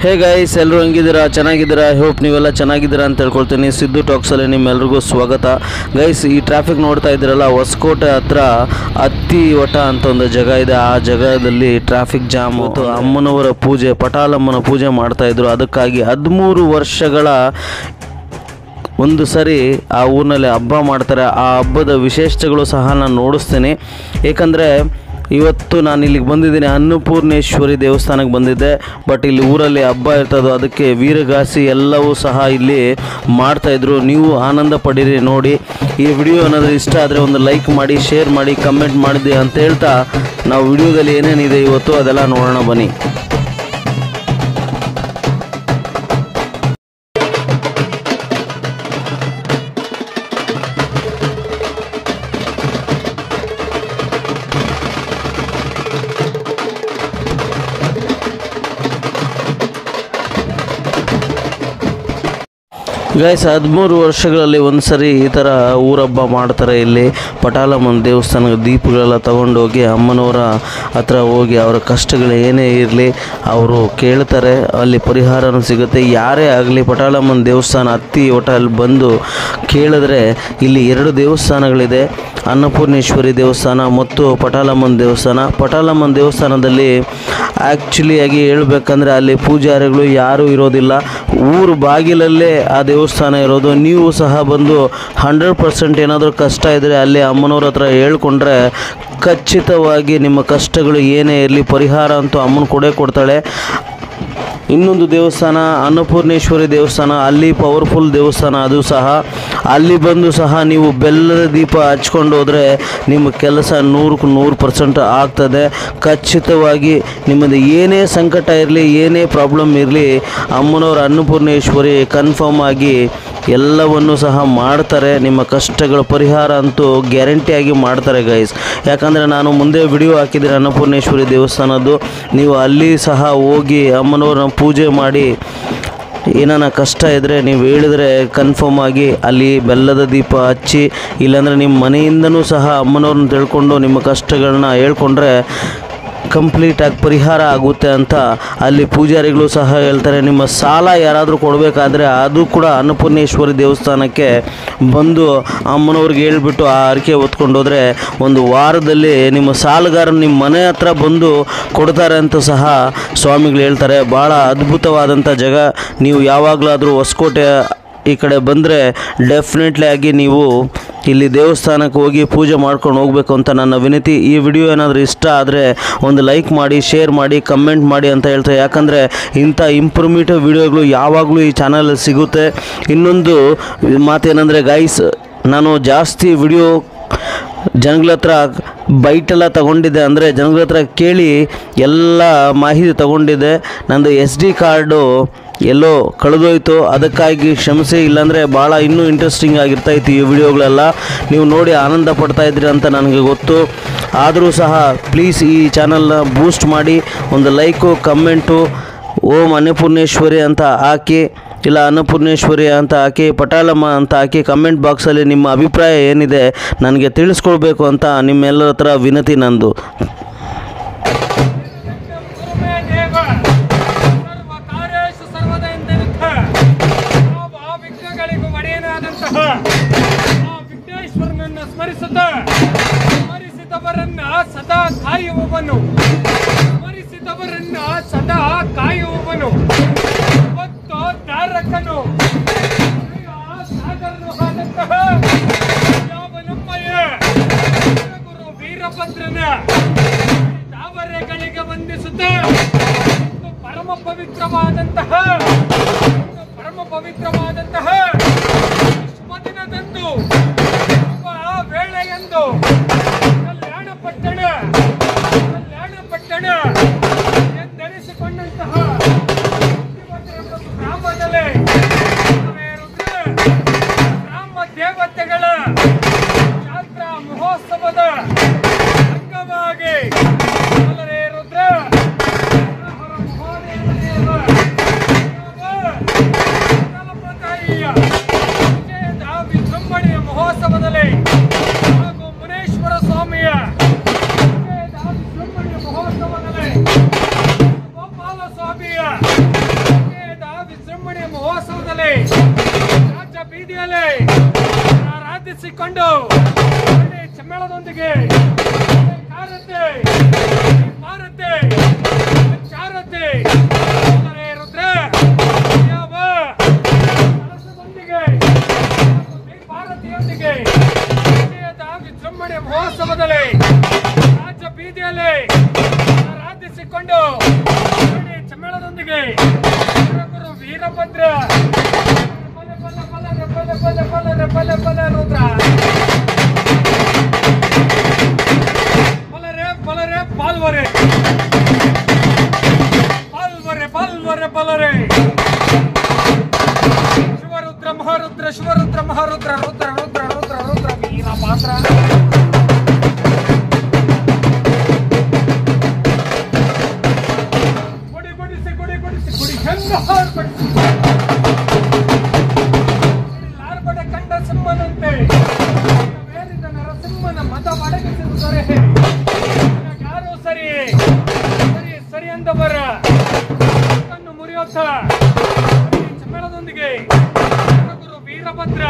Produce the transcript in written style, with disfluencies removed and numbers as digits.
Hey guys, ಎಲ್ಲರೂ ಹೆಂಗಿದ್ದೀರಾ? ಚೆನ್ನಾಗಿದ್ದೀರಾ? Hope ನೀವೆಲ್ಲ ಚೆನ್ನಾಗಿದ್ದೀರಾ ಅಂತ ಹೇಳ್ಕೊಳ್ತೀನಿ. ಸಿದ್ದು ಟಾಕ್ಸಲ್ಲಿ ನಿಮ್ಮೆಲ್ರಿಗೂ ಸ್ವಾಗತ. ಗೈಸ್, ಈ ಟ್ರಾಫಿಕ್ ನೋಡ್ತಾ ಇದ್ದೀರಲ್ಲ, ಹೊಸಕೋಟೆ ಹತ್ರ ಅತ್ತಿವಟ ಅಂತ ಒಂದು ಜಾಗ ಇದೆ. ಆ ಜಾಗದಲ್ಲಿ ಟ್ರಾಫಿಕ್ ಜಾಮ್. ಮತ್ತು ಅಮ್ಮನವರ ಪೂಜೆ, ಪಟಾಲಮ್ಮನ ಪೂಜೆ ಮಾಡ್ತಾಯಿದ್ರು. ಅದಕ್ಕಾಗಿ 13 ವರ್ಷಗಳ ಒಂದು ಸರಿ ಆ ಊರಿನಲ್ಲಿ ಹಬ್ಬ ಮಾಡ್ತಾರೆ. ಆ ಹಬ್ಬದ ವಿಶೇಷತೆಗಳು ಸಹ ನಾನು ನೋಡಿಸ್ತೀನಿ. ಏಕೆಂದರೆ ಇವತ್ತು ನಾನು ಇಲ್ಲಿಗೆ ಬಂದಿದ್ದೀನಿ, ಅನ್ನಪೂರ್ಣೇಶ್ವರಿ ದೇವಸ್ಥಾನಕ್ಕೆ ಬಂದಿದ್ದೆ. ಬಟ್ ಇಲ್ಲಿ ಊರಲ್ಲಿ ಹಬ್ಬ ಇರ್ತದೋ, ಅದಕ್ಕೆ ವೀರಗಾಸಿ ಎಲ್ಲವೂ ಸಹ ಇಲ್ಲಿ ಮಾಡ್ತಾಯಿದ್ರು. ನೀವು ಆನಂದ ಪಡೀರಿ ನೋಡಿ. ಈ ವಿಡಿಯೋ ಏನಾದರೂ ಇಷ್ಟ ಆದರೆ ಒಂದು ಲೈಕ್ ಮಾಡಿ, ಶೇರ್ ಮಾಡಿ, ಕಮೆಂಟ್ ಮಾಡಿದೆ ಅಂತ ಹೇಳ್ತಾ ನಾವು ವಿಡಿಯೋದಲ್ಲಿ ಏನೇನಿದೆ ಇವತ್ತು ಅದೆಲ್ಲ ನೋಡೋಣ ಬನ್ನಿ. ಗೈಸ್, 13 ವರ್ಷಗಳಲ್ಲಿ ಒಂದು ಸರಿ ಈ ಥರ ಊರಹಬ್ಬ ಮಾಡ್ತಾರೆ. ಇಲ್ಲಿ ಪಟಾಲಮ್ಮನ ದೇವಸ್ಥಾನಕ್ಕೆ ದೀಪಗಳೆಲ್ಲ ತಗೊಂಡೋಗಿ ಅಮ್ಮನವರ ಹತ್ರ ಹೋಗಿ ಅವರ ಕಷ್ಟಗಳು ಏನೇ ಇರಲಿ ಅವರು ಕೇಳ್ತಾರೆ. ಅಲ್ಲಿ ಪರಿಹಾರನೂ ಸಿಗುತ್ತೆ. ಯಾರೇ ಆಗಲಿ ಪಟಾಲಮ್ಮನ ದೇವಸ್ಥಾನ ಅತ್ತಿವಟಲ್ಲಿ ಬಂದು ಕೇಳಿದ್ರೆ, ಇಲ್ಲಿ 2 ದೇವಸ್ಥಾನಗಳಿದೆ, ಅನ್ನಪೂರ್ಣೇಶ್ವರಿ ದೇವಸ್ಥಾನ ಮತ್ತು ಪಟಾಲಮ್ಮನ ದೇವಸ್ಥಾನ. ಪಟಾಲಮ್ಮನ ದೇವಸ್ಥಾನದಲ್ಲಿ ಆ್ಯಕ್ಚುಲಿಯಾಗಿ ಹೇಳ್ಬೇಕಂದ್ರೆ ಅಲ್ಲಿ ಪೂಜಾರಿಗಳು ಯಾರೂ ಇರೋದಿಲ್ಲ. ಊರು ಬಾಗಿಲಲ್ಲೇ ಆ ದೇವಸ್ಥಾನ ಇರೋದು. ನೀವು ಸಹ ಬಂದು 100% ಏನಾದರೂ ಕಷ್ಟ ಇದ್ದರೆ ಅಲ್ಲಿ ಅಮ್ಮನವ್ರ ಹತ್ರ ಹೇಳ್ಕೊಂಡ್ರೆ ಖಚಿತವಾಗಿ ನಿಮ್ಮ ಕಷ್ಟಗಳು ಏನೇ ಇರಲಿ ಪರಿಹಾರ ಅಂತೂ ಅಮ್ಮನ ಕೊಡ್ತಾಳೆ. ಇನ್ನೊಂದು ದೇವಸ್ಥಾನ ಅನ್ನಪೂರ್ಣೇಶ್ವರಿ ದೇವಸ್ಥಾನ, ಅಲ್ಲಿ ಪವರ್ಫುಲ್ ದೇವಸ್ಥಾನ. ಅದು ಸಹ ಅಲ್ಲಿ ಬಂದು ಸಹ ನೀವು ಬೆಲ್ಲದ ದೀಪ ಹಚ್ಕೊಂಡು ಹೋದರೆ ನಿಮ್ಮ ಕೆಲಸ 100ಕ್ಕೆ 100% ಆಗ್ತದೆ. ಖಚಿತವಾಗಿ ನಿಮ್ಮದು ಏನೇ ಸಂಕಟ ಇರಲಿ, ಏನೇ ಪ್ರಾಬ್ಲಮ್ ಇರಲಿ, ಅಮ್ಮನವರ ಅನ್ನಪೂರ್ಣೇಶ್ವರಿ ಕನ್ಫರ್ಮ್ ಆಗಿ ಎಲ್ಲವನ್ನು ಸಹ ಮಾಡ್ತಾರೆ. ನಿಮ್ಮ ಕಷ್ಟಗಳ ಪರಿಹಾರ ಅಂತೂ ಗ್ಯಾರಂಟಿಯಾಗಿ ಮಾಡ್ತಾರೆ ಗೈಸ್. ಯಾಕಂದರೆ ನಾನು ಮುಂದೆ ವಿಡಿಯೋ ಹಾಕಿದ್ದೀನಿ ಅನ್ನಪೂರ್ಣೇಶ್ವರಿ ದೇವಸ್ಥಾನದ್ದು. ನೀವು ಅಲ್ಲಿ ಸಹ ಹೋಗಿ ಅಮ್ಮನವ್ರನ್ನ ಪೂಜೆ ಮಾಡಿ ಏನಾನ ಕಷ್ಟ ಇದ್ದರೆ ನೀವು ಹೇಳಿದ್ರೆ ಕನ್ಫರ್ಮ್ ಆಗಿ ಅಲ್ಲಿ ಬೆಲ್ಲದ ದೀಪ ಹಚ್ಚಿ, ಇಲ್ಲಾಂದರೆ ನಿಮ್ಮ ಮನೆಯಿಂದನೂ ಸಹ ಅಮ್ಮನವ್ರನ್ನ ತಿಳ್ಕೊಂಡು ನಿಮ್ಮ ಕಷ್ಟಗಳನ್ನ ಹೇಳ್ಕೊಂಡ್ರೆ ಕಂಪ್ಲೀಟಾಗಿ ಪರಿಹಾರ ಆಗುತ್ತೆ ಅಂತ ಅಲ್ಲಿ ಪೂಜಾರಿಗಳು ಸಹ ಹೇಳ್ತಾರೆ. ನಿಮ್ಮ ಸಾಲ ಯಾರಾದರೂ ಕೊಡಬೇಕಾದ್ರೆ ಅದು ಕೂಡ ಅನ್ನಪೂರ್ಣೇಶ್ವರಿ ದೇವಸ್ಥಾನಕ್ಕೆ ಬಂದು ಅಮ್ಮನವ್ರಿಗೆ ಹೇಳ್ಬಿಟ್ಟು ಆ ಹರಕೆ ಹೊತ್ಕೊಂಡೋದ್ರೆ 1 ವಾರದಲ್ಲಿ ನಿಮ್ಮ ಸಾಲಗಾರ ನಿಮ್ಮ ಮನೆ ಹತ್ರ ಬಂದು ಕೊಡ್ತಾರೆ ಅಂತ ಸಹ ಸ್ವಾಮಿಗಳು ಹೇಳ್ತಾರೆ. ಭಾಳ ಅದ್ಭುತವಾದಂಥ ಜಾಗ. ನೀವು ಯಾವಾಗಲಾದರೂ ಹೊಸಕೋಟೆ ಈ ಕಡೆ ಬಂದರೆ ಡೆಫಿನೆಟ್ಲಿ ಆಗಿ ನೀವು ಇಲ್ಲಿ ದೇವಸ್ಥಾನಕ್ಕೆ ಹೋಗಿ ಪೂಜೆ ಮಾಡ್ಕೊಂಡು ಹೋಗಬೇಕು ಅಂತ ನನ್ನ ವಿನಂತಿ. ಈ ವಿಡಿಯೋ ಏನಾದರೂ ಇಷ್ಟ ಆದರೆ ಒಂದು ಲೈಕ್ ಮಾಡಿ, ಶೇರ್ ಮಾಡಿ, ಕಮೆಂಟ್ ಮಾಡಿ ಅಂತ ಹೇಳ್ತಾರೆ. ಯಾಕಂದರೆ ಇಂಥ ಇಂಪ್ರೂವ್ಮೇಟಿವ್ ವಿಡಿಯೋಗಳು ಯಾವಾಗಲೂ ಈ ಚಾನಲಲ್ಲಿ ಸಿಗುತ್ತೆ. ಇನ್ನೊಂದು ಮಾತೇನೆಂದರೆ ಗೈಸ್, ನಾನು ಜಾಸ್ತಿ ವಿಡಿಯೋ ಜನಗಳ ಹತ್ರ ಬೈಟೆಲ್ಲ ತಗೊಂಡಿದ್ದೆ, ಅಂದರೆ ಜನಗಳ ಹತ್ರ ಕೇಳಿ ಎಲ್ಲ ಮಾಹಿತಿ ತಗೊಂಡಿದ್ದೆ. ನಂದು SD ಕಾರ್ಡು ಎಲ್ಲೋ ಕಳೆದೋಯ್ತು, ಅದಕ್ಕಾಗಿ ಕ್ಷಮಿಸಿ. ಇಲ್ಲಾಂದರೆ ಭಾಳ ಇನ್ನೂ ಇಂಟ್ರೆಸ್ಟಿಂಗ್ ಆಗಿರ್ತಾಯಿತ್ತು ಈ ವಿಡಿಯೋಗಳೆಲ್ಲ. ನೀವು ನೋಡಿ ಆನಂದ ಪಡ್ತಾಯಿದ್ರಿ ಅಂತ ನನಗೆ ಗೊತ್ತು. ಆದರೂ ಸಹ ಪ್ಲೀಸ್ ಈ ಚಾನಲ್ನ ಬೂಸ್ಟ್ ಮಾಡಿ, ಒಂದು ಲೈಕು, ಕಮೆಂಟು, ಓಂ ಅನ್ನಪೂರ್ಣೇಶ್ವರಿ ಅಂತ ಹಾಕಿ, ಇಲ್ಲ ಅನ್ನಪೂರ್ಣೇಶ್ವರಿ ಅಂತ ಹಾಕಿ, ಪಟಾಲಮ್ಮ ಅಂತ ಹಾಕಿ ಕಮೆಂಟ್ ಬಾಕ್ಸಲ್ಲಿ ನಿಮ್ಮ ಅಭಿಪ್ರಾಯ ಏನಿದೆ ನನಗೆ ತಿಳಿಸ್ಕೊಳ್ಬೇಕು ಅಂತ ನಿಮ್ಮೆಲ್ಲರ ಹತ್ರ ವಿನಂತಿ ನಂದು. ವಿಘ್ನೇಶ್ವರನನ್ನು ಸ್ಮರಿಸಿದವರನ್ನ ಸದಾ ಕಾಯುವವನು, ಸ್ಮರಿಸಿದವರನ್ನ ಸದಾ ಕಾಯುವವನು, ಮತ್ತು ತಾರಕನು, ಸಾಗರನು ಆದಂತಹ ಯಾವನಮ್ಮಯ್ಯ ಗುರು ವೀರಭದ್ರನ ತಾವರೆಗಳಿಗೆ ವಂದಿಸುತ್ತ ಪರಮ ಪವಿತ್ರವಾದಂತಹ ದಿನದಂದು ವೇಳೆಯಂದು ಕಲ್ಯಾಣ ಪಟ್ಟಣ ಎಂದೆನಿಸಿಕೊಂಡಂತಹ ಗ್ರಾಮದಲ್ಲಿ ಗ್ರಾಮ ದೇವತೆಗಳ ಜಾತ್ರಾ ಮಹೋತ್ಸವದ ಅಂಗವಾಗಿ ರುದ್ರ ವಿಜೃಂಭಣೆಯ ಮಹೋತ್ಸವದಲ್ಲಿ ಹಾಗೂ ಮುನೇಶ್ವರ ಸ್ವಾಮಿಯ ವಿಜೃಂಭಣೆಯ ಮಹೋತ್ಸವದಲ್ಲಿ ಗೋಪಾಲ ಸ್ವಾಮಿಯ ಬೀದಿಯಲ್ಲಿ ಆರಾಧಿಸಿಕೊಂಡು ಚಮ್ಮೇಳದೊಂದಿಗೆ ಕಾರತೆ ಭಾರತೆ ಚಾರತೆ ರುದ್ರ ಯಾವ ಕಲಶದೊಂದಿಗೆ ಭಾರತಿಯೊಂದಿಗೆ ವಿಜೃಂಭಣೆ ಮಹೋತ್ಸವದಲ್ಲಿ ರಾಜ್ಯ ಬೀದಿಯಲ್ಲಿ ಆರಾಧಿಸಿಕೊಂಡು ಚಮ್ಮೇಳದೊಂದಿಗೆ ಗುರು ವೀರಭದ್ರ ರುದ್ರ ಬಲರೆ ಪಾಲ್ವರೆ ಪಾಲ್ವರೆ ಪಾಲ್ವರೆ ಬಲರೆ ಶಿವರುದ್ರ ಮಹಾರುದ್ರ ಶಿವರುದ್ರ ಮಹಾರುದ್ರ ರುದ್ರ ರುದ್ರ ರುದ್ರ ರುದ್ರ ವೀರ ಪಾತ್ರ ಗುಡಿ ಗುಡಿಸಿ ಗುಡಿ ಗುಡಿಸಿ ಗುಡಿ ಹೆಂಗ ಹಾರ್ಪಡಿಸಿ ಲಾರ್ಬಡ ಕಂಡ ಸಿಂಹನಂತೆ ಬೇರಿದ ನರಸಿಂಹನ ಮತ ಒಡಗಿಸಿರುತ್ತಾರೆ. ಯಾರು ಸರಿ ಸರಿ ಸರಿ ಅಂದವರ ಕಣ್ಣು ಮುರಿಯೋತ್ತ ಚಮ್ಮೇಳದೊಂದಿಗೆ ಗುರು ವೀರಭದ್ರ